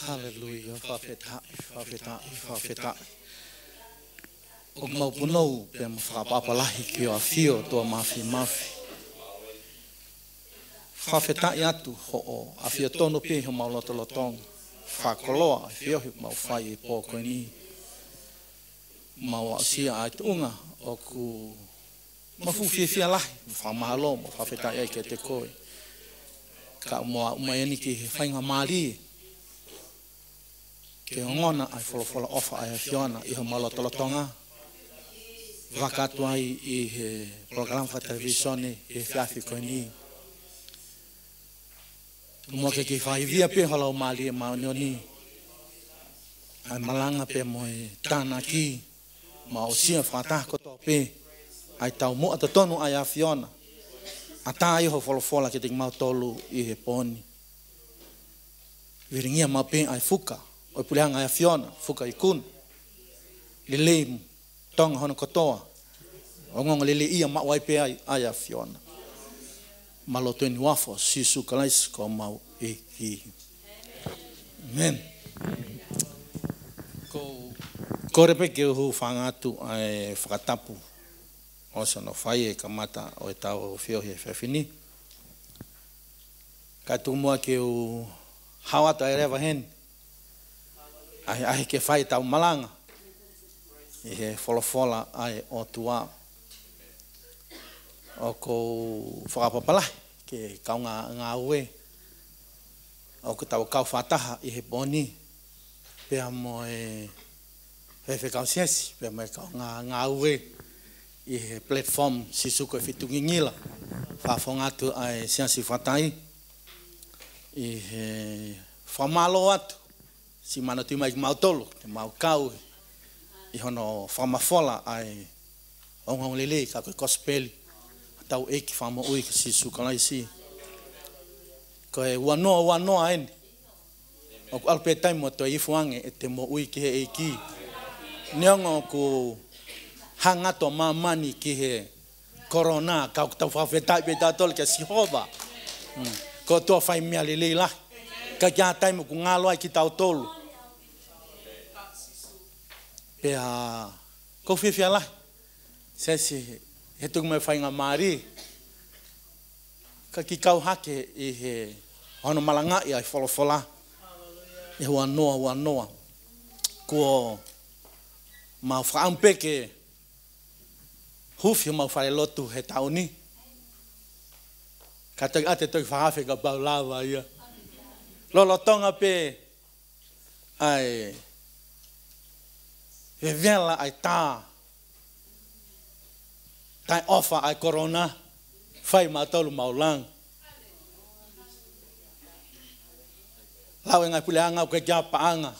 Hallelujah, whawheta. O mau punou, pe ma whakapapalahi ki o a whio toa mafi. Whawheta i atu ho o a whio tono pe ho mau lotolotong. Whakoloa a whio hi mau whai i pōko ni. Mau a sia a tuunga o ku mawhuwhiwhia lahi, whamahalo, whawheta i ke te koe. Ka umai ani ki whainga maari. Ke ngona ai wholofola ofa ai a whiona i ho mau lotolotonga. Wakatu ai i he program fa televisione i whiawhi koe ni. Mua ke ki whai via pe hola o maari e maonio ni. Ai malanga pe mo e tāna ki. Ma o sia whatah koto pe. Ai tau mo ata tonu ai a whiona. A tā i ho wholofola ke te mau tolu i he poni. Viringia mau pe ai fuka. O pulehanga ai a whiona, fuka i kun. Lelei tonga hono kotoa. O ngonga lele ia mawai pe ai a whiona. Maloto ni wafo, sisu kalais ko mau e ki. Amen. Ko repe ke hu whangatu ai whakatapu. O sono whai e kamata o e tau o whio he whewhini. Ka tumua ke u hawata e rewa hen. Ahi ke whai tau malanga. I he wholofola ai o tua. O ko whakapapalahi ke kau ngā ue. O ko tau kau whataha i he poni. Pea mo e hefe kau siesi. Pea mo e kau ngā ue. I he platform sisuko e whitungi ngila. Whawhongatu ai siasi whatai. I he whamalo atu. Si mana tui mai ki mau tolu, te mau kau. I hono whamafola ai ongong lele ka koe kospeli. Tau eki whamo ui ka sisuka lai si. Koe wanoa eni. O ku alpe tai mo to ifuange e te mo ui ki he eki. Neongo ku hangato mamani ki he korona kau tau whawhetai pe tātole kia sihova. Ko toa whai mea lele lahi. Ka kia taimo ku ngalo ai ki tau tolu. Pea ko whiwhia lahi. Sesi he tuku mai whainga maari. Ka ki kau hake i he hono malanga i ai wholofola. I hua noa. Ko mau whaampeke hufi mau whare lotu he tauni. Ka tau ate tau whahawhi ka pau lawa ia. Lolo tonga pe ai e vela ai tā. Tai ofa ai korona. Whai mātolu maulang. Lau e ngai pule anga o ke kia paanga.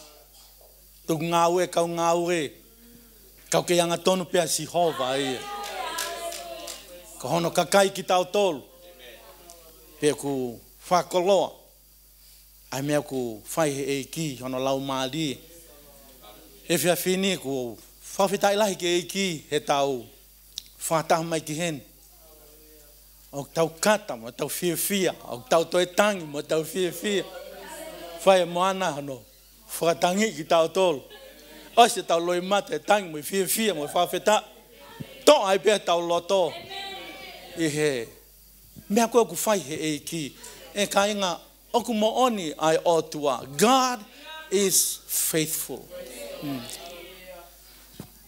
Tuku ngā ue, kau ngā ue. Kau ke anga tonu pia si hova ia. Ko hono kakai ki tau tolu. Pea ku whakoloa. Ai mea ku whai he e ki, hono lau maali. E whia whini ku whawhitai lahi ke e ki, he tau whataha mai ki hen. O tau kata mo, tau whiawhia. O tau toe tangi mo, tau whiawhia. Whai e moana hono, whakatangi ki tau tolu. O se tau loi mata e tangi mo, whiawhia mo, whawhita. To ai pia tau loto. I he, mea koe ku whai he e ki. E ka inga, oku mo oni ai otua. God is faithful.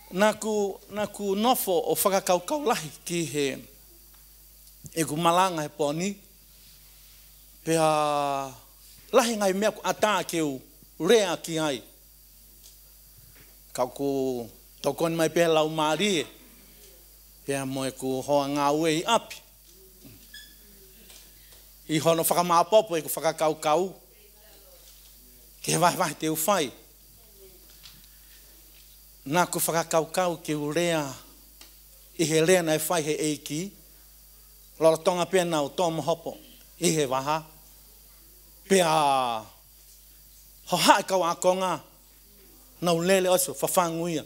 Naku nofo o whakakaukau lahi ki he e ku malanga he poni. Pea lahi ngai mea ku ata ke u rea ki ai. Kau ku tokoni mai pea lau maari e. Pea mo e ku hoa ngā ue i api. I hono whakamāpopo e ku whakakaukau. Ke vai te uwhai. Nā ku whakakaukau ke u rea. I he rea nei whai he eiki. Lora tonga pia nau tōma hopo. I he waha. Pea ho hae kau a konga. Nau lele oso whawhanguia.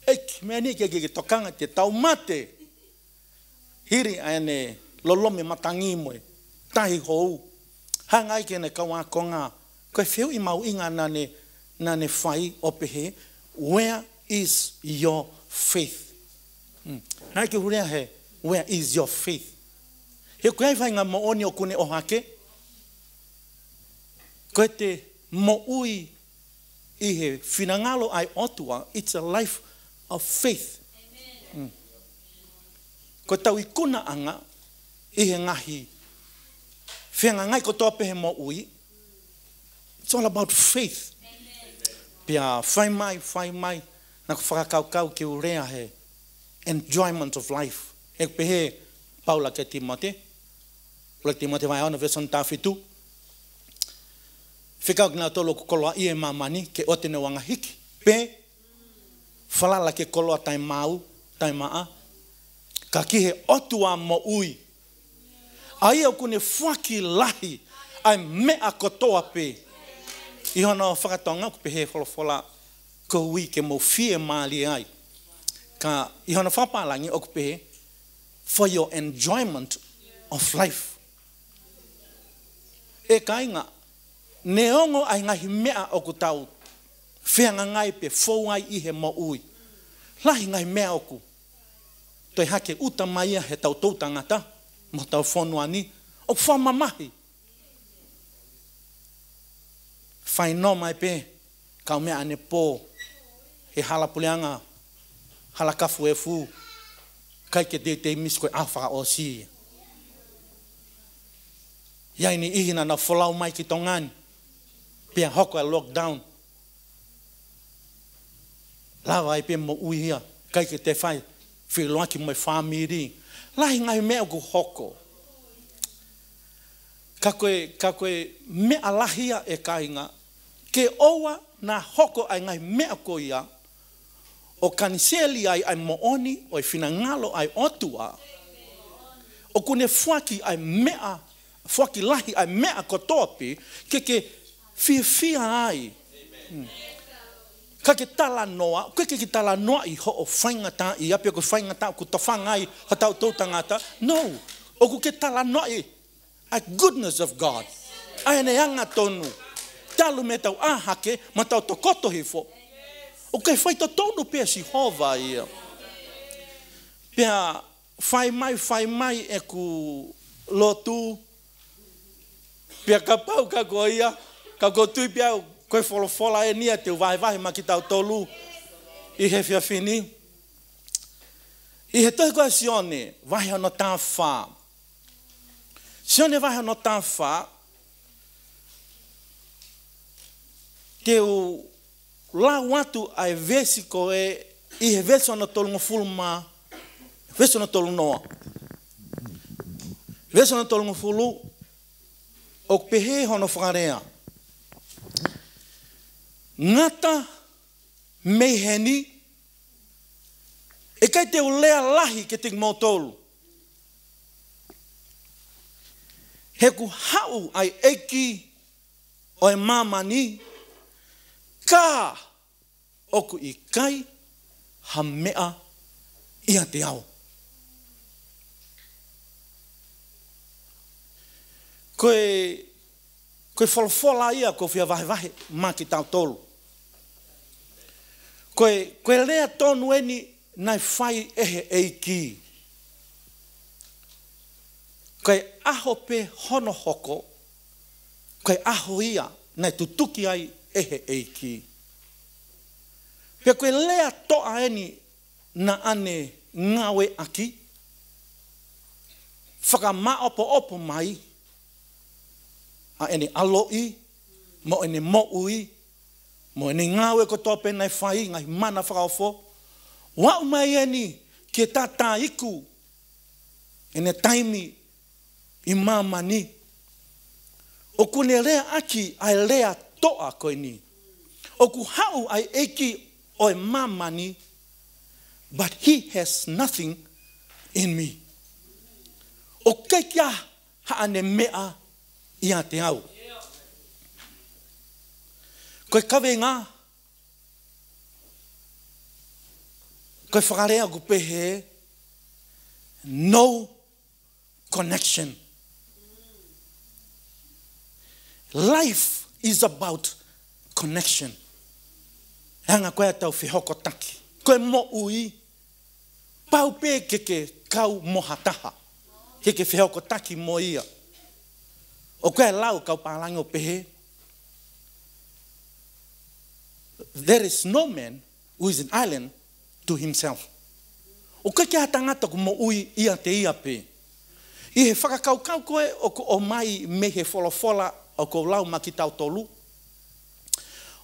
Eiki mea ni ke tokanga te tau mate. Hiri ane lolomi matangi moe. Tahi hou. Hangai ke ne kau a konga. Koe wheu I mau inga nane whai o pehe, where is your faith? Nai ki hurea he, where is your faith? He koe whai ngā mooni o kune o hake, koe te moui I he whinangalo ai otua, it's a life of faith. Koe tau I kuna anga, I he ngahi, whenga ngai ko toa pehe moui, it's all about faith. Pia whai mai, na ko whakakau ki urea he enjoyment of life. He pehe Paula ke Timote, ula Timote vai ona veson tawhitu. Whikau ki nga tolo ko koloa I e mamani ke ote ne wanga hiki. Pe, whalala ke koloa tai mau, tai maa, ka ki he otua mo ui. Ai au kune whaki lahi, ai mea kotoa pe. I hono whakatonga ko pehe wholofola ko ui ke mo fie maali ai. Ka I hono whapalangi o ko pehe for your enjoyment of life. E kainga, neongo ai ngahi mea o ko tau whianga ngai pe fou ai I he mo ui. Lahi ngai mea o ku. Toi hake uta maia he tau tautangata, mo tau whonuani, o whamamahi. Whai no mai pe, kau mea ane pō, he hala puleanga, hala kafu e fu, kai ke te misko awhaka o si. Iai ni ihina na wholau mai ki tongani, pia hoko e lockdown. Lawa ai pe mo ui hia, kai ke te whai, whiloa ki mai whamiri. Lahi ngai mea ku hoko. Ka koe mea lahia e kainga, ke oua na hoko ai ngai mea ko ia, o kaniseli ai mooni, o whinangalo ai otua, o kune whaki ai mea, whaki lahi ai mea kotopi, ke whiwhia ai. Ka ke tala noa, koe ke tala noa I ho o whaingata, I apia ko whaingata, ko ta whangai, ha tau tautangata. No, o ko ke tala noa a goodness of God. Ai ne anga tonu. Talu me tau ahake, ma tau tokoto hifo. O kai whai to tonu pia si hova ia. Pia whai mai e ku lotu. Pia ka pau ka ko ia, ka ko tui pia koe wholofola e nia te vai ma ki tau tolu. I he whiawhini. I he toi koe sione, vai ano tā whā. Sione vai ano tā whā, te u la watu ai vesi ko I he vesi ano tolu ngofulma, vesi ano tolu noa. Vesi ano tolu ngofulu, o pehe hono whakarea. Ngata meiheni, e kai te ulea lahi ke te motolu. He ku hau ai eki o e mamani, ka oku I kai ha mea ia te au. Koe wholofola ia ko whia vahe ma ki tau tolu. Koe lea tonu eni nai whai ehe eiki. Koe aho pe hono hoko, koe aho ia nai tutuki ai ehe eiki. Pea koe lea toa eni na ane ngawe aki, whaka maopo mai, a ene aloi, mo ene moui, mo ene ngawe ko tope nai whai, ngai mana whakaofo. Wau mai eni ke tata iku, ene taimi I mamani. O kune lea aki ai lea toa koe ni. O ku hau ai eki o e mamani, but he has nothing in me. O kekia haane mea ia te au. Koe kawe ngā, koe whakarea ku pehe, no connection. Life is about connection. Hanga koe tau whihoko taki. Koe mo ui. Pau pe ke kau mohataha. Ke whihoko taki mo ia. O koe lau kau pālangi o pehe. There is no man who is an island to himself. O koe kia tangata ko mo ui ia te ia pe. I he whakakaukau koe o mai me he wholofola o ko lau maki tau tolu.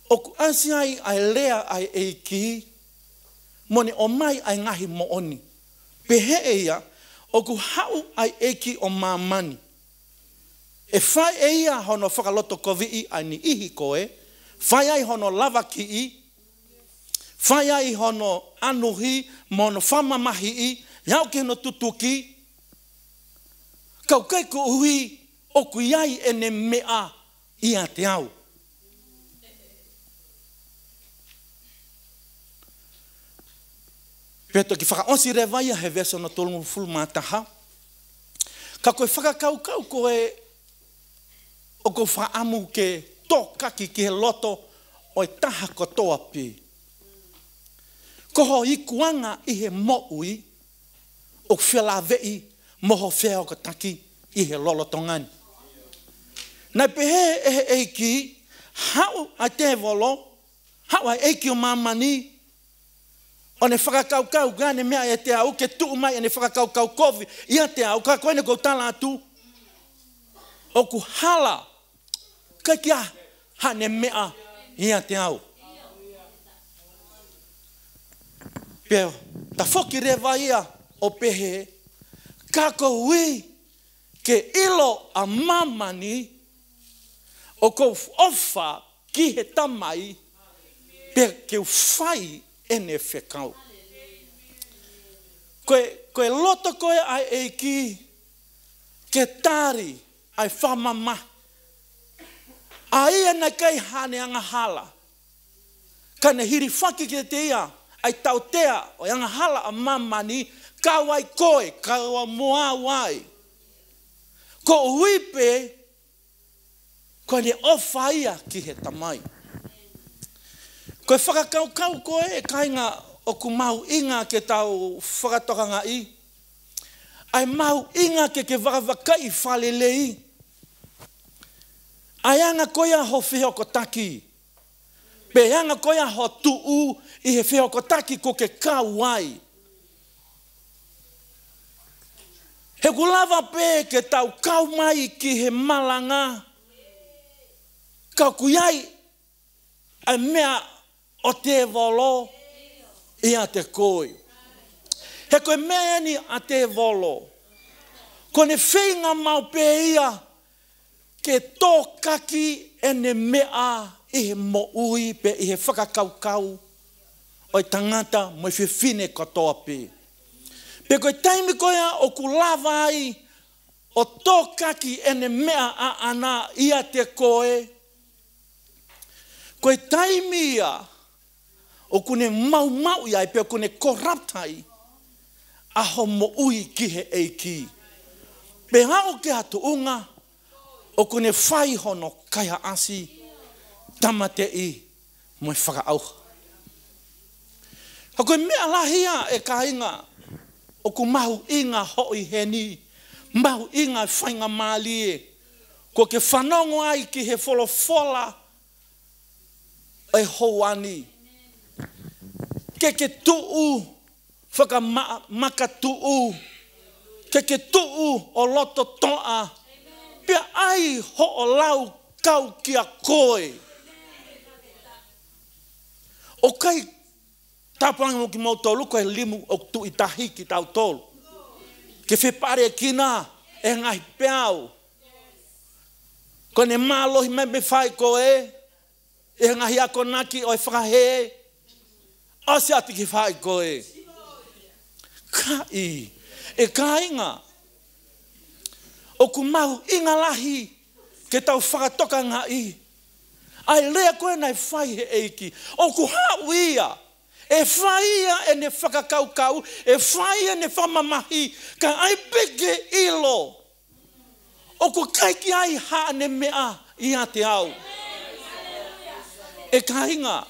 O ku ansi ai lea ai eiki, mone o mai ai ngahi mo oni. Pehe eia, o ku hau ai eiki o mamani. E whai eia hono whakaloto kovi'i ai ni ihi koe, whai ai hono lava ki i, whai ai hono anuhi, mono whamamahi i, iau ke hono tutuki, kau kai ko hui o ku iai ene mea ia te au. Peto ki whakaonsi rewaia he verso na tolungu fulu mātaha. Ka koe whakakaukau koe o ko whaamu ke tōkaki ki he loto o e taha kotoa pi. Koho i kuanga i he mo'ui o whelawei moho wheo ka taki i he lolotongani. Nai pehe e eiki, hau a te volo, hau a eiki o mamani, o ne whakakaukau gane mea e te au, ke tuu mai e ne whakakaukau kovi, ia te au, ka koe ne kou tala atu, o ku hala, kai kia hane mea ia te au. Peo, ta whoki rewa ia o pehe, ka kou hui ke ilo a mamani o kou ofa ki he tamai pe ke whai ene whekau. Koe loto koe ai eiki ke tari ai whamama. Ai ana kai hane anga hala. Kane hiri whaki ke te ia ai tautea o anga hala a mamani kawai koe, kawa moa wai. Ko huipe, ko ne ofa ia ki he tamai. Koe whakakaukau koe e kainga o ku mau inga ke tau whakatokanga i. Ai mau inga ke wakawakai whalelei. Ai anga koia ho whihoko taki. Pe anga koia ho tuu i he whihoko taki ko ke kauai. He kulawa pe ke tau kau mai ki he malanga. Kau kuiai ai mea o te volo ia te koi. He koe mea ni a te volo. Ko ne whinga mau pe ia ke tō kaki e ne mea i he mo ui pe i he whakakaukau o i tangata mo i whiwhine katoa pe. Pe koe taimi koea o ku lava ai o tō kaki e ne mea a ana ia te koe. Koe taimi ia o kune mau iai pe kune koraptai a ho mo ui ki he eiki. Pe hao ke hatu unga o kune whai hono kaya asi tamate i mo e whakaauha. Ha koe mea lahia e kainga o ku mahu inga hoi heni, mahu inga whainga malie, ko ke whanongo ai ki he wholofola e hoani. Ke tuu, whakamaka tuu, ke tuu o loto toa, pia ai ho o lau kau kia koe. O kai tapuangi mo ki mau tolu, koe limu o tu itahi ki tau tolu. Ke whepare kina e ngai peau. Ko ne mālohi me whai koe, e ngahi ako naki o e whakahe, o se ati ki whai koe. Kai, e kainga, o ku mahu inga lahi, ke tau whakatoka ngā i, ai lea koe nei whai he eiki, o ku hau ia, e whai ia e ne whakakaukau, e whai ia ne whamamahi, ka ai peke ilo, o ku kaiki ai haa ne mea i a te au. E kainga.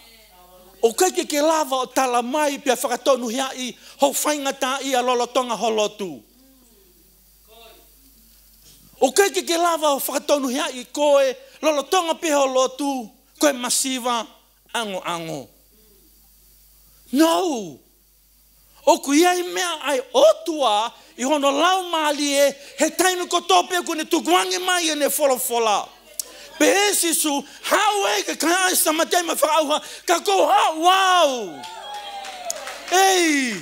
O kai ke lava o tala mai pia whakatonu hiai ho whaingata i a lolotonga holotu. O kai ke lava o whakatonu hiai koe lolotonga pia holotu koe masiva ango. No. O kuiai mea ai otua i hono lau maali e he tainu kotope kune tukuangi mai e ne fola. Pe esisu, hau e ka kai samatei ma whakauha, ka ko ha, wow! Hey!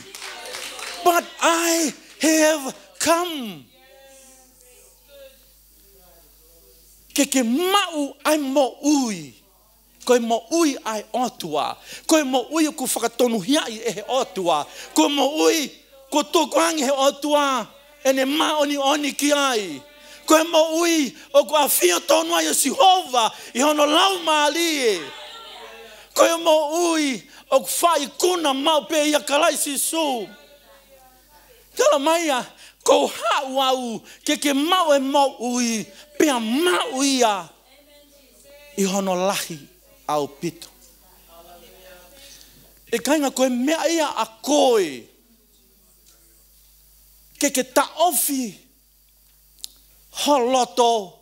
But I have come. Ke mau ai mo ui. Koe mo ui ai otua. Koe mo ui ku whakatonu hiai e he otua. Koe mo ui ko tukuangi he otua. E ne maoni ki ai. Koe mo ui o ko awhia tonu ai o Sihova i hono lau maali e. Koe mo ui o ko whai kuna mau pe ia kalai sisu. Tala maia, ko hau au ke mau e mo ui pea mau ia i hono lahi au pito. E kainga koe mea ia a koe ke taofi holoto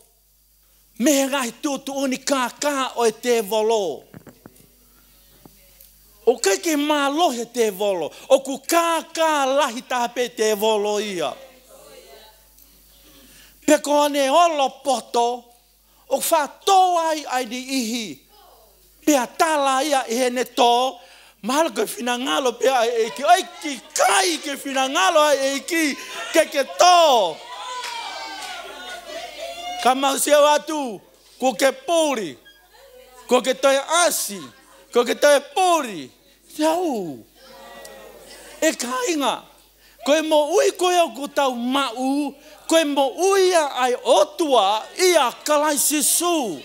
me rai tutu uni ka o e te volo. O kai ke mālohe te volo. O ku ka lahi tape te volo ia. Peko ane olo poto o whātoa ai di ihi. Pea tala ia i hene tō. Mahalo ke whinangalo pea e ki. Ai ki kai ke whinangalo e ki ke tō. Ka mauseo atu, ko ke pōri, ko ke toi asi, ko ke toi pōri. Iau. E kainga, koe mo ui koe au ko tau mau, koe mo uia ai otua ia kalai sisu.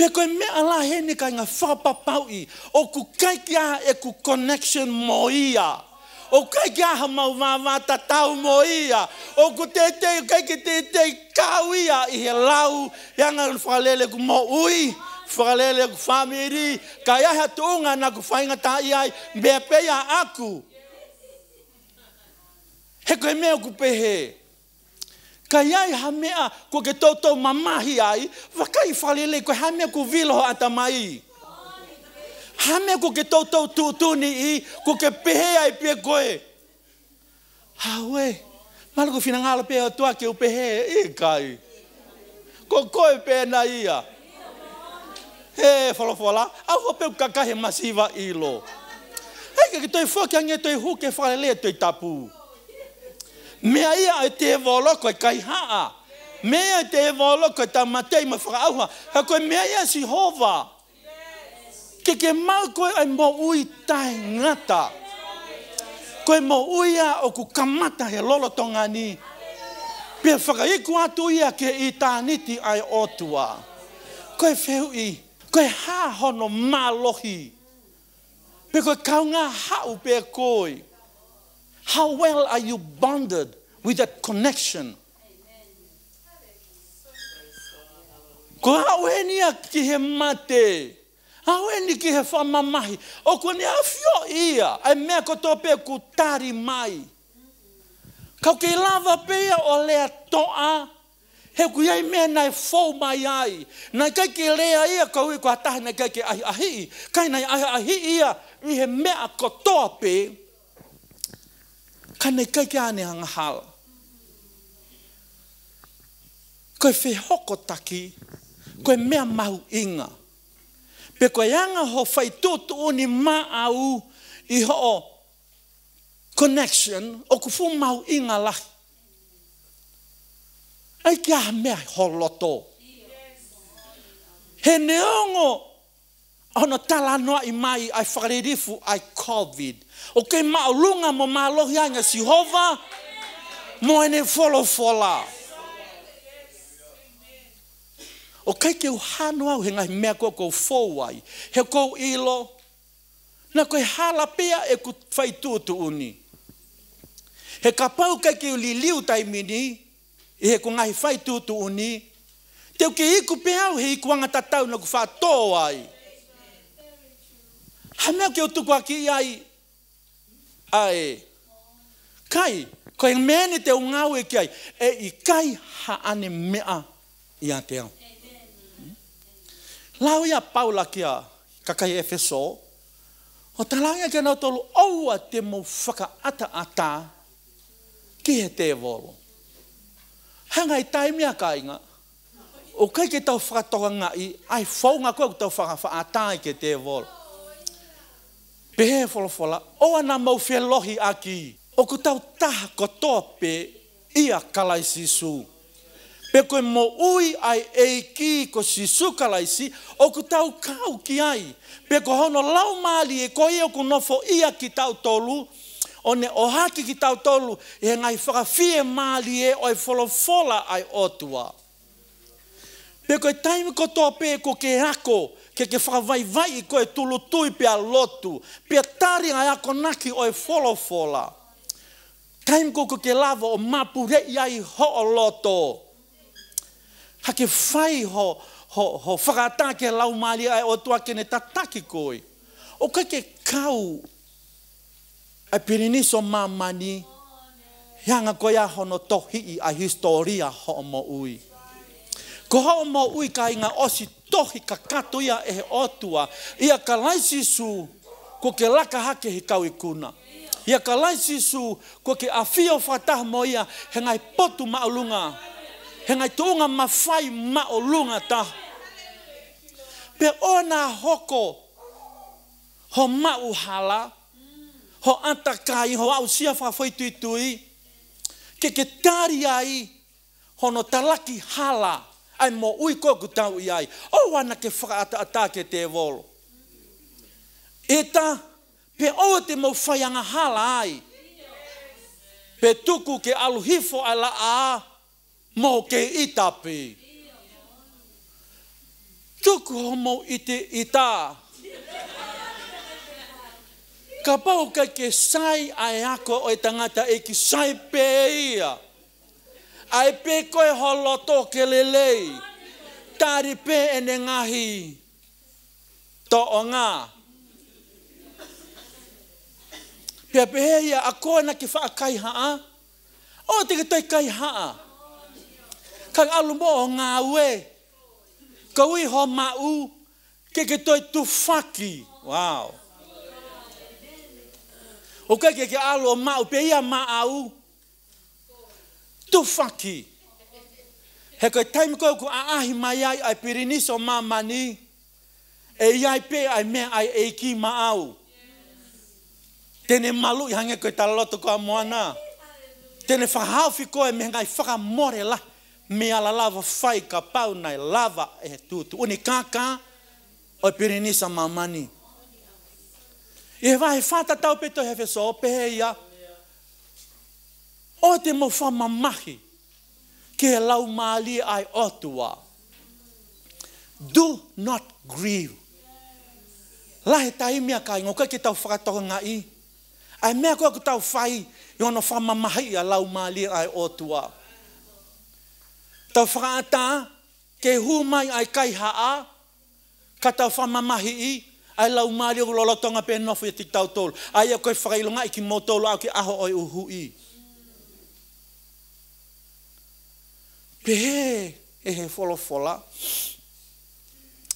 Pe koe mea la hene kainga whapapaui, o ku kaikia e ku connection mo ia. O kai ki aha mau wāwata tau mo ia. O ku kai ki kau ia i he lau. Ianga whakalele ku mo ui. Whakalele ku whamiri. Kai aha tuunga na ku whainga tai ai. Mea peia aku. He koe mea ku pehe. Kai ai ha mea ko ke tautou mamahi ai. Wakai whakalele koe ha mea ku viloho atamai. Hame ko ke tautou tūtuni i, ko ke pehe ai pia koe. Hawe, mana ko whinangala pia atua ke upehe i kai. Ko koe pēna ia. He, whalafola, au hope kakahe masiva ilo. Hei ke toi whoki ange toi huke whalele toi tapu. Mea ia ai te volo koe kai haa. Mea te volo koe ta matei ma whakaauha. Ha koe mea ia Sihova. Ke mau koe ai mo ui tai ngata. Koe mo uia o ku kamata he lolotonga ni. Pea whakaiku atu ia ke i tāniti ai otua. Koe whehui, koe hā hono mālohi. Pea koe kaunga hau pea koe. How well are you bonded with that connection? Koe hau henia ki he mate. Hau eni ki he whamamahi. O ko ni awhio ia. Ai mea ko tō pēr ku tari mai. Kau ke lava pēr o lea toa. He ku iai mea nai fau mai ai. Nai kai ke lea ia kau i kua tahi nai kai ke ahi ahi. Kai nai ahi ahi ia. I he mea ko tō pēr. Kai nai kai ke ane hanga hala. Koe whehoko taki. Koe mea mahu inga. Pe koe anga ho whai tūtu uni maau i ho connection o ku fu mau inga lahi. Ai kia mea holoto. He neongo ono tala noa i mai ai whakaririfu ai COVID. O kei maulunga mo malohi anga Sihova mo ene wholofola. O kai ke uhanu au he ngai mea ko fōu ai. He kou ilo. Na koe hala pea e ku whai tūtu uni. He kapau kai ke uliliu taimini. I he ko ngai whai tūtu uni. Teu ke iku pe au he iku anga tatau na ku whātō ai. Ha mea ke o tuku aki ai. Ai. Kai, koe mene te ungau e ki ai. E i kai ha ane mea i a te au. Lau ia Paula kia kakai Efeso. O talangia ke nau tolu aua te mo whaka ata ki he te volo. Hanga i taimia ka inga. O kai ke tau whakatoka ngai, ai whaunga koe ku tau whaka ke te volo. Pehe wholofola, o ana mau whelohi aki. O ku tau taha kotoa pe ia kalai sisu. Pe koe mo ui ai eiki ko sisu kalaisi, o ku tau kau ki ai. Pe ko hono lau mali e ko ia ku nofo ia ki tau tolu, o ne o haki ki tau tolu, e ngai whakawhie mali e oi wholofola ai otua. Pe koe taimi kotoa pe ko ke ako, ke whakawai i koe tulu tui pe a lotu, pe tari ai ako naki oi wholofola. Taimi ko ke lava o mapure iai ho o loto. Hake whai ho whakata ke lau mali ai o tua ke ne tataki koe. O kai ke kau ai piriniso mamani, hianga koe a hono tohi a historia ho mo ui. Ko ho mo ui ka inga osi tohi ka kato ia e o tua, ia ka laisi su ko ke laka hake hi kau ikuna. Ia ka laisi su ko ke awhio whatah mo ia he ngai potu maulunga. He ngai tuunga mawhai maulunga ta. Pe ona hoko ho mauhala, ho atakai, ho au sia whawhai tuitui, ke tari ai hono talaki hala, ai mo ui koku tau iai. O wana ke whakaata ke te volo. Eta, pe o te mau whaianga hala ai. Pe tuku ke aluhifo ala a, mo ke itapi. Tuku homo ite ita. Ka pau ke sai ai ako o tangata e ki sai pe ia. Ai pe koe holoto ke lelei. Tari pe ene ngahi. To o ngā. Pea pe ia a koe na ki wha kai haa. O te ke toi kai haa. Kang alu mo o ngā ue. Ka ui ho mau. Ke toi tufaki. Wow. O kai ke alu o mau pe ia maau. Tufaki. He koe taimi koe ku aahi mai ai piriniso mamani. E iai pe ai mea ai eiki maau. Tene malu i hange koe taloto koa moana. Tene whahauwhi koe me ngai whakamore la. Me ala lava whai ka pau nai lava e tutu. Uni kaka o pirinisa mamani. I he wahe whata tau peto he wheso pehe ia. O te mo whamamahi. Ke he lau maali ai otua. Do not grieve. Lahe tai mea kai ngoka ke tau whakatoka ngai. Ai mea koe ku tau whai i ono whamamahi a lau maali ai otua. Tau whakaata ke humai ai kai haa. Ka tau whamamahi i. Ai lau maali o lolotonga pe nofu i tik tau tolu. Ai a koe whakailonga i ki motolo au ki aho oi uhu i. Pehe e he wholofola.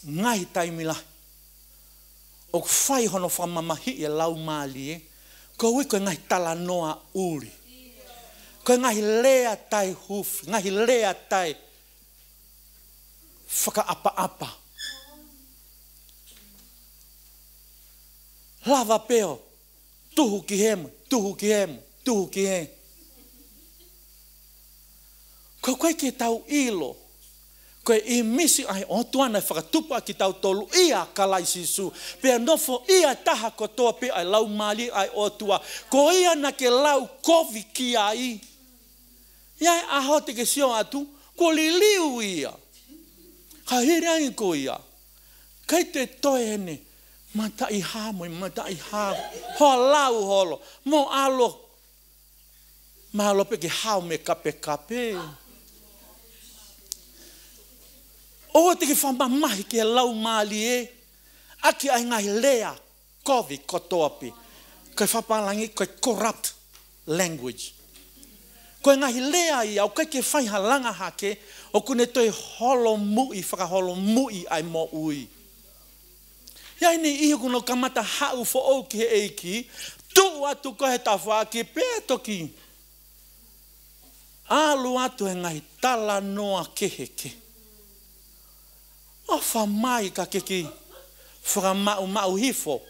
Ngai taimila. O whai hono whamamahi i lau maali e. Ko ui koe ngai tala noa uri. Koe ngai lea tai hufi. Ngai lea tai whaka apa-apa. Lava peo. Tuhu ki hemu. Tuhu ki hemu. Tuhu ki hemu. Ko koe ke tau ilo. Koe i misi ai o tuana whakatupa ki tau tolu ia kalai sisu. Pea nofo ia taha kotoa pe ai lau mali ai o tua. Ko ia na ke lau kovi ki ai. Iai aho te ke sio atu. Ko li liu ia. Ka hirangi ko ia. Kai te toe hene. Mata i hamoi, mata i hao. Ho lau holo. Mo alo. Mahalo pe ke hao me kape kape. O te ki whamamahi ki e lau maali e. Aki ai ngai lea kovi kotoa pe. Koe whapalangi koe corrupt language. Koe ngai lea i au kai ke whai halanga hake o kune toi holo mui, whakaholo mui ai mo ui. Ia ni iho kuno kamata hau fo au ki he eiki, tu atu koe tawha ki pē toki. Alu atu e ngai tala noa keheke. O whamai ka keki whakamau mau hifo.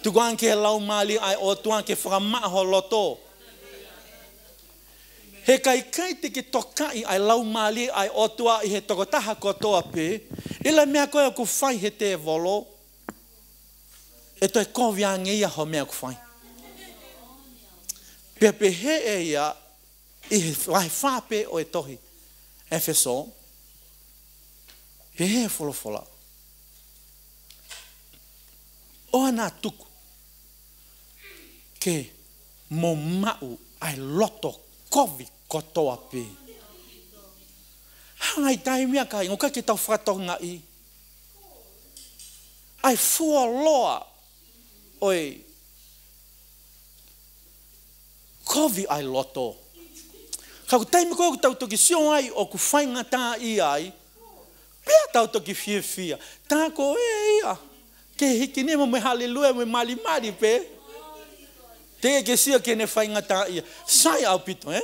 Tukuan ke lau mali ai o tuan ke whakamau loto. He kai te ki tokai ai lau mali ai o tua i he tokotaha kotoa pe. Ila mea koe ku whai he te volo. E toi koviange ia ho mea ku whai. Pepe he e ia i he whai whape o e tohi. Efeso. He he wholofola. O ana tuku. Ke mo mau ai loto kovi kotoa pe. Hangai tai mea kai, ngoka ki tau whatonga i. Ai fua loa oi kovi ai loto. Kau taimi koe tau toki sio ai o ku whainga tā i ai. Pea tau toki fia fia. Tā ko e ia. Ke hiki ne mo me hallelujah me mali mali pe. Te ke sio ke ne whainga tā ia. Sai au pito, eh?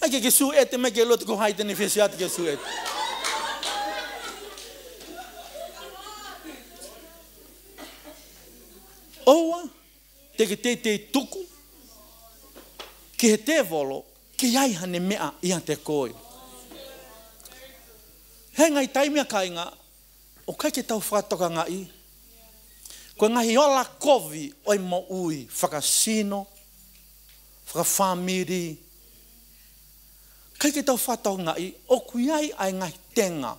Ai ke su ete me ke loto ko haite ne fesiat ke su ete. Oa, te te tuku. Ke he te volo, ke iai hane mea ia te koe. He ngai taimia kainga, o kai ke tau whakatoka ngai. Koe ngahi ola kovi oi mo ui, whakasino, whakawhamiri. Kai ke tau whakatoka ngai, o kuiai ai ngai tenga.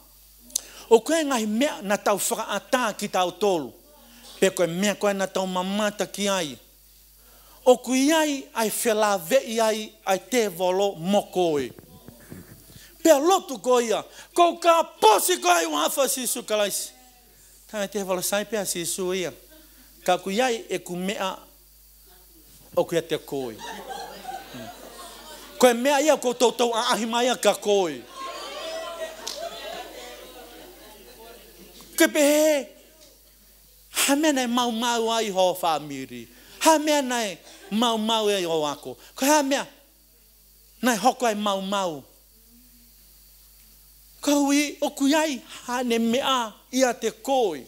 O koe ngai mea na tau whakaata ki tau tolu. Pe koe mea koe na tau mamata ki ai. O kuiai ai whela vei ai te volo mokoe. Pea lotu koia, kou ka posi koe wafa sisu kalaisi. Tāme te volo sai pea sisu ia. Ka kuiai e ku mea o kuia te koe. Koe mea ia kou tau ahimaia ka koe. Ke pehe, ha mea nei mau ai ho whamiri. Ha mea nei mau ai ho ako. Ko ha mea nei hoko ai mau. Kaui o kuiai hane mea ia te koe.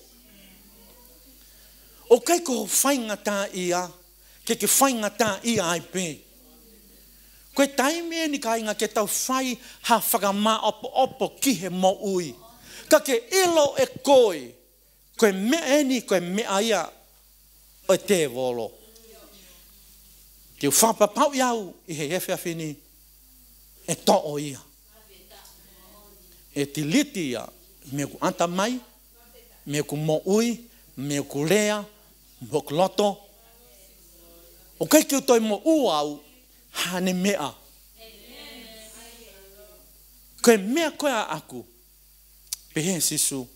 O kai ko whainga tā ia, ke whainga tā ia ai pē. Koe taime ni ka inga ke tau whai ha whakama opo ki he mo ui. Ka ke ilo e koe, koe mea eni, koe mea ia o te volo. Te whapapau iau i he hefeafini e to'o ia. E ti liti ia, me ku anta mai, me ku mo ui, me ku lea, mo ku loto. O kai ki utoi mo uau, hane mea. Koe mea koe a aku, pehe sisu,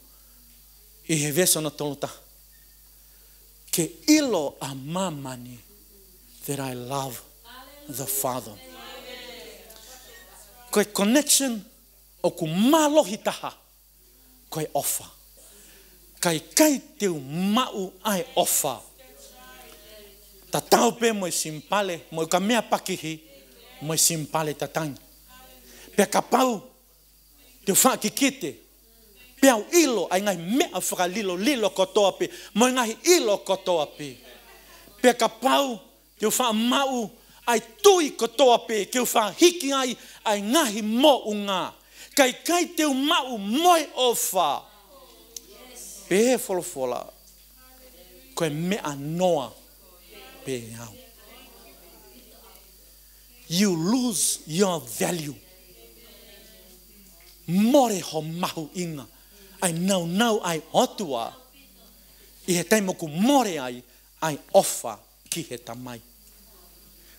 i he veso na toluta. Ke ilo a mamani, that I love the Father. Koe connection, o ku malohi taha, koe ofa. Kai teu mau ai ofa. Ta tau pe mo simpale, mo ka mea pakihi, mo simpale tatangi. Pe ka pau, teu wha ki kite, pe au ilo, ai ngai mea whakalilo kotoa pe, mo ngai ilo kotoa pe. Pe ka pau, teu wha mau, ai tui kotoa pe, keu wha hiki ai ngahi mo unga. Kai teu mau moi ofa. Pe he wholofola, koe mea noa pe au. You lose your value. More ho mahu inga. Ai nau ai otua. I he taimoku more ai ofa ki he tamai.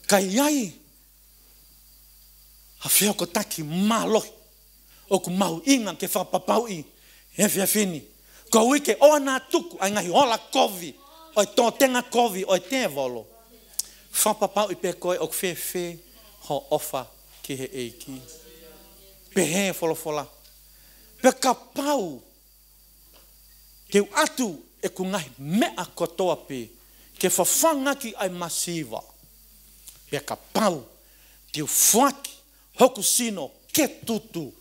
Kai ai, ha whioko taki malohi. O ku mahu inga ke whapapau i. E fia fini. Ko wike o na tuku ai ngai ola kovi. O to tenga kovi o te volo. Fa papa i pe koe o fe ho ofa ki he eiki. Pe he fola. Pe ka pau. Te atu e ku ngai mea kotoa pe. Ke whawhanga ki ai masiva. Pe ka pau. Te ufuaki. Hoku sino ke tutu.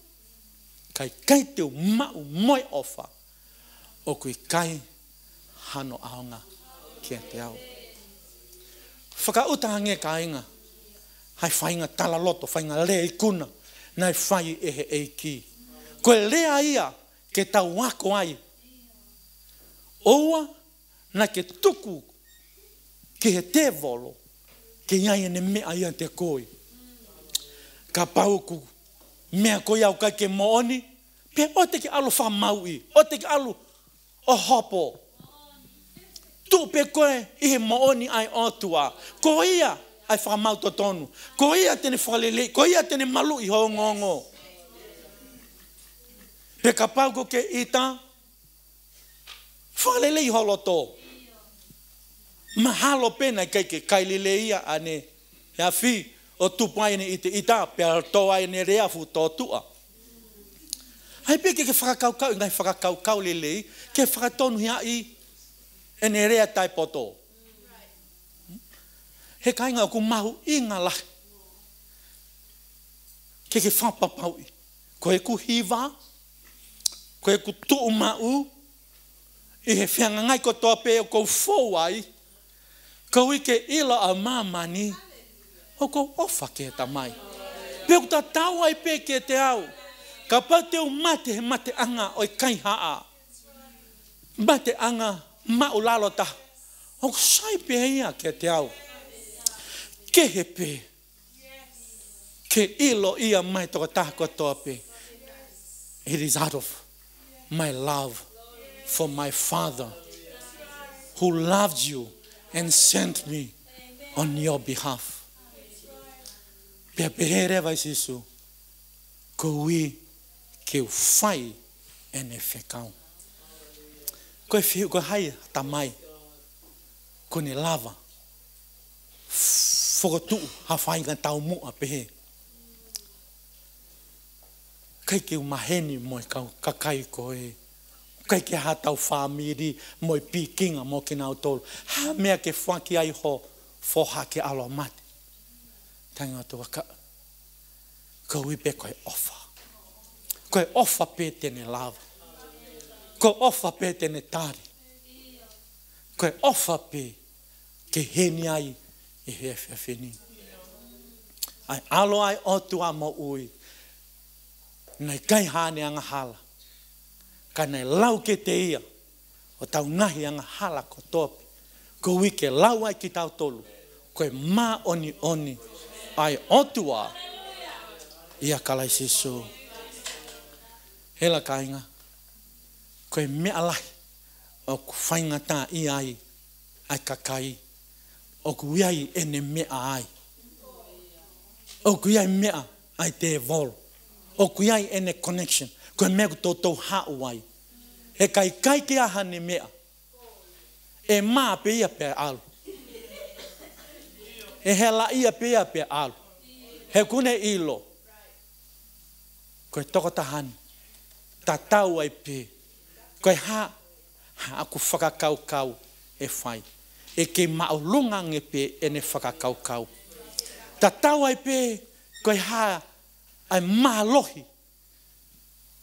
Kai te mau moi ofa. O kui kai hano aonga kia te au. Whakauta hange ka inga. Hai whainga tala loto, whainga lea i kuna. Nai whai e he eiki. Koe lea ia ke tau wako ai. Oua na ke tuku ke he te volo. Ke iai ene mea ia te koi. Ka pauku mea ko iau kai ke mooni. Pe o te ke alu whamaui. O te ke alu o hopo. Tu pe koe i he mooni ai otua. Ko ia ai whamau to tonu. Ko ia tene whalele. Ko ia tene malu i hongongo. Pe ka pauko ke ita. Whalele i holoto. Mahalo pena kai ke kailele ia ane. Hea fi. O tupai ni ita. Pe toa ni rea fu to tua. Hai pe ke whakakaukau, ngai whakakaukau lelei, ke whakatonu hia i ene rea tai poto. He kainga o ku mahu i ngā lahi. Ke whapapau i. Ko e ku hiva, ko e ku tuu mau, i he whianga ngai ko toa pe o kou fōwai, ko i ke ilo a mamani, o kou ofa ke ta mai. Pe o ta tau ai pe ke te au. Ka pau teu mate he mate anga oi kai haa. Mate anga mau lalo ta. O sai pe ia ke te au. Ke he pe. Ke ilo ia mai toko taha kotoa pe. It is out of my love for my Father who loved you and sent me on your behalf. Pe pehere vai sisu. Ko ui ke u whai ene whekau. Koe whiu, koe hai tamai. Ko ne lava. Whokotu ha whai ka tau mua pehe. Kai ke u maheni moi kau kakai koe. Kai ke ha tau whamiri moi pikinga mo ke nau tolu. Ha mea ke whaki ai ho whoha ke alo mate. Tangi atu waka. Ko ui pe koe ofa. Koe ofa pe tene lava. Koe ofa pe tene tari. Koe ofa pe ke heni ai i he whini. Ai alo ai otua mo ui. Nei kai hane anga hala. Ka nei lau ke te ia. O tau ngahi anga hala ko topi. Ko ui ke lau ai ki tau tolu. Koe ma oni. Ai otua. Ia kalai sisu. Hela kainga. Koe mea lahi. O ku whainga tā i ai. Ai kakai. O ku iai ene mea ai. O ku iai mea ai te vol. O ku iai ene connection. Koe mea ku tōtou hau ai. He kai ke aha ne mea. E maa pe ia pe alu. E hela ia pe ia pe alu. He kune ilo. Koe toko tahani. Ta tau ai pe. Koe ha aku whakakau e whai. E ke maulunga nge pe ene whakakau. Ta tau ai pe. Koe ha ai mahalohi.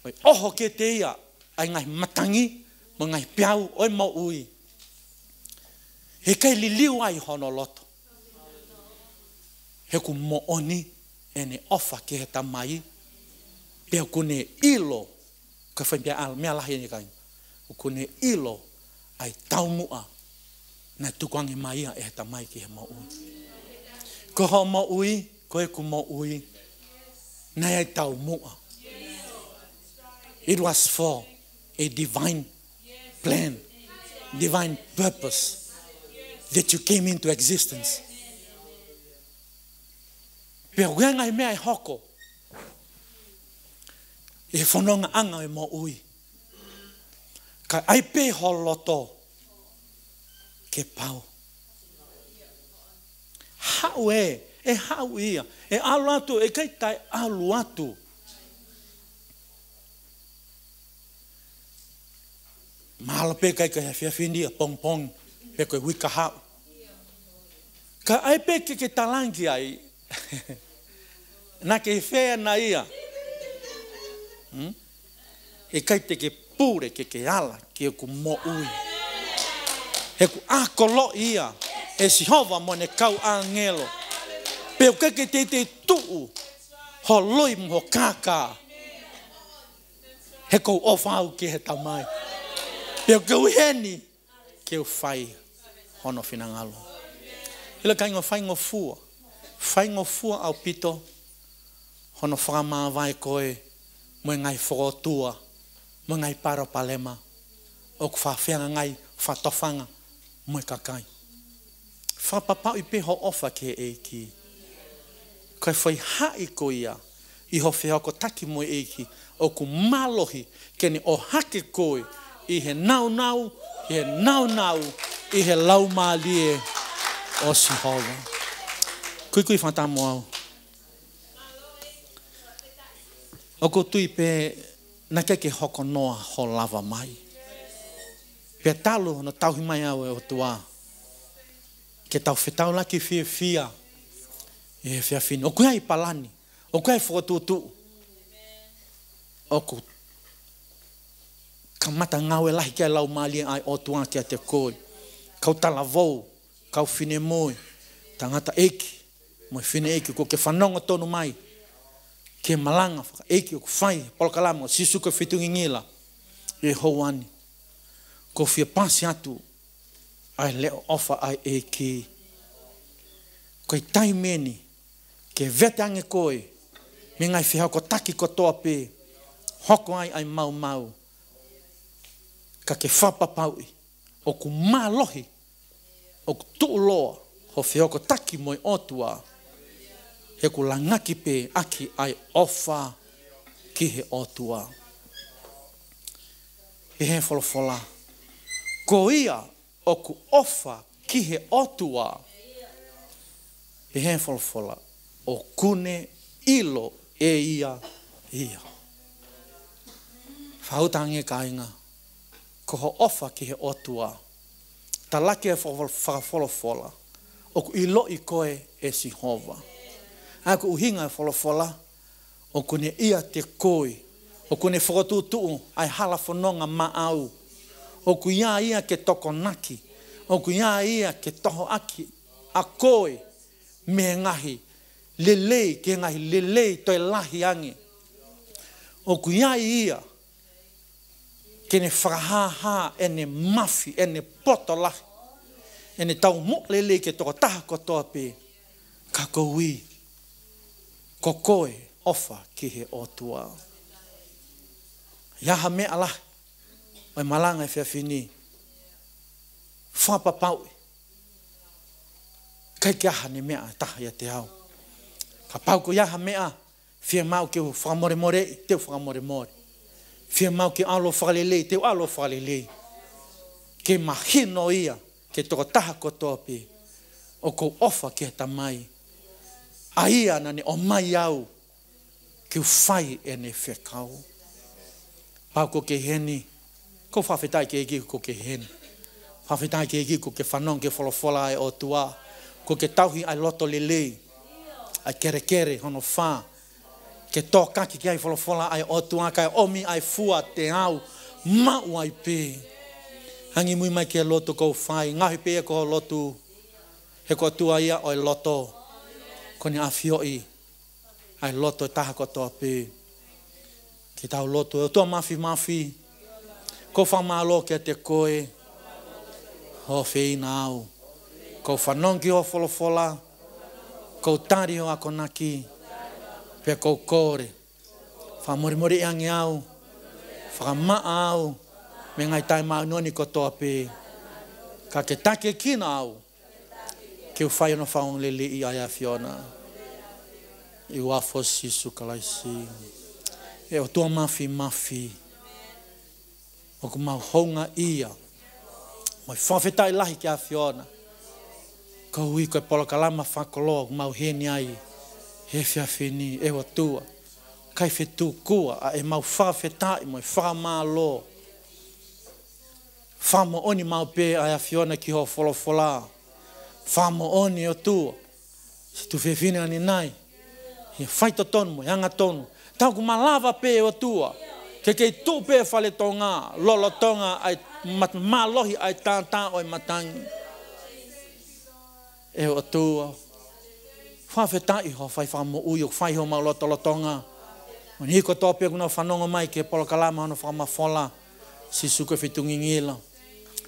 Koe oho ke te ia. Ai ngai matangi. Mo ngai piau oi mo ui. He kai liliu ai hono loto. He ku mo oni. Ene ofa ke he tamai. Pea kune ilo. Ka whai mea lahi ni kai. Kune ilo. Ai tau mua. Na tukuangi maia e he tamai ki he mo ui. Ko ho mo ui. Ko e ku mo ui. Nai ai tau mua. It was for a divine plan. Divine purpose. That you came into existence. Pea wenga i mea i hoko. E whanonga anga e mo ui. Ka ai pe ho loto ke pau. Hau e hau ia. E alu atu, e kai tai alu atu. Mahalo pe kai kai whiawhini a pong pong. Pe koe wika hau. Ka ai pe ke talangi ai. Na ke whea na ia. E kai te ke pure ke ala. Ke ku mo ui. He ku akolo ia. E si hova mo ne kau angelo. Pe o ke te tuu. Ho loi mo ho kaka. He kou ofau ke he tamai. Pe o ke uheni. Ke o whai. Hono whinangalo. Ila kai ngā whai ngō fua. Whai ngō fua au pito. Hono whakamā vai koe. Mo ngai whorotua. Mo ngai paro palema. O ku whawhianga ngai whatofanga. Mo kakai. Whapapau I pe ho ofa ke eiki. Kai whai hai ko ia. I ho whiako taki mo eiki. O ku malohi. Kene o hake koe. I he nau nau. I he nau nau. I he lau mālie. O si hova. Kui whatamu au. O ko tui pe. Na ke hoko noa ho lava mai. Pe talu no tauhi mai au e o tua. Ke tau whetau laki fia. E fia fini. O kuia I palani. O kuia I whotutu. O ku. Kamata ngau e lahi kia lau mali ai o tua kia te koi. Kau tala vou. Kau fine moi. Tangata eki. Moi fine eki. Ko ke whanonga tonu mai. Ke malanga. Whaka eki o ku whai. Polokalama. Sisu ke whitungi ngila. E houani. Ko fia pasi atu. Ai leo ofa ai eki. Koe tai meni. Ke vete ange koe. Me ngai whihau ko taki ko toa pe. Hoko ai mau mau. Ka ke whapapaui. O ku malohi. O ku tuuloa. Ho whihau ko taki moi otua. He ku langaki pe aki ai ofa. Ki he otua. He he wholofola. Ko ia. O ku ofa ki he otua. He he wholofola. O kune ilo e ia. Whautangi ka inga. Ko ho ofa ki he otua. Ta laki e whawholofola. O ku ilo I koe e si hova. A ku uhinga e wholofola. O kune ia te koe. O kune whakotutu ai hala whanonga maau. O ku ia ke toko naki. O ku ia ke toho aki. A koe me ngahi. Lelei ke ngahi. Lelei toi lahi ange. O ku ia. Kene whakahaha ene mafi. Ene poto lahi. Ene tau mo lelei ke toko taha kotoa pe. Ka koui. Ko koe ofa ki he otua. Iaha mea lahi. Oi malanga e whiawhini. Whapapaui. Kai ke aha ne mea taha ia te au. Ka pau ko iaha mea. Whia mau ke whakamore more. Teu whakamore more. Whia mau ke alo whakalelei. Teu alo whakalelei. Ke mahino ia. Ke toko taha kotoa pe. O ko ofa ke tamai. Aia nane o mai au. Ke whai e ne whekau. Pau ko ke heni. Ko whawhetai ke eki ko ke hen. Whawhetai ke eki ko ke whanong ke wholofola ai o tua. Ko ke tauhi ai loto lelei. Ai kere hono wha. Ke tō kaki ki ai wholofola ai o tua. Kai omi ai fua te au. Mau ai pe. Hangi mui mai ke loto kou whai. Ngahi pe e ko loto. He ko tua ia oi loto. Ko ni awhioi. Ai loto taha ko toa pe. Ki tau loto. E tua mafi. Ko whamalo ke te koe. Ho whina au. Ko whanongi ho wholofola. Ko tari ho ako naki. Pe ko kore. Whamori angi au. Whakamaa au. Me ngai tai maunoni ko toa pe. Ka ke take kina au. Ke whai no whaong lele I aia Fiona. I wafo sisu kalaisi. E o tua mafi. o ku mau honga ia mai whawhetai lahi ki a Fiona ka hui koe polo kalama whakoloa ku mau heni ai he whiawheni e wa tua kai whetu kua a e mau whawhetai mai whamalo whamo oni mau pe a Fiona ki ho wholofola whamo oni o tua si tu whewhine ani nai he whaito tonu mo hanga tonu tau ku malawa pe o tua ke kei tū pe whale tonga lolo tonga ai malohi ai tātā oi matangi e o tua whawhetai ho whai whamo ui o whai ho mau loto tonga o ni ko tōpea kuna whanonga mai ke polo kalama hono whamawhola si suko whitungi ngila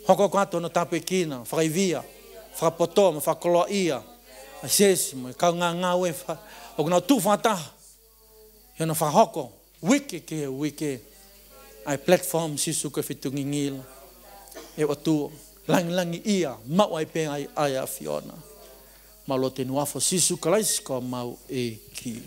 hoko kato no tapu e kina whakaivia whakapoto whakoloa ia a sesi mo kau ngā ue o kuna tū whataha hino whahoko wiki ke wiki ai platform si suko whitungi ngila e o tū langi ia mau ai pe ai a Fiona malo te nuafo si suko laisi ko mau e ki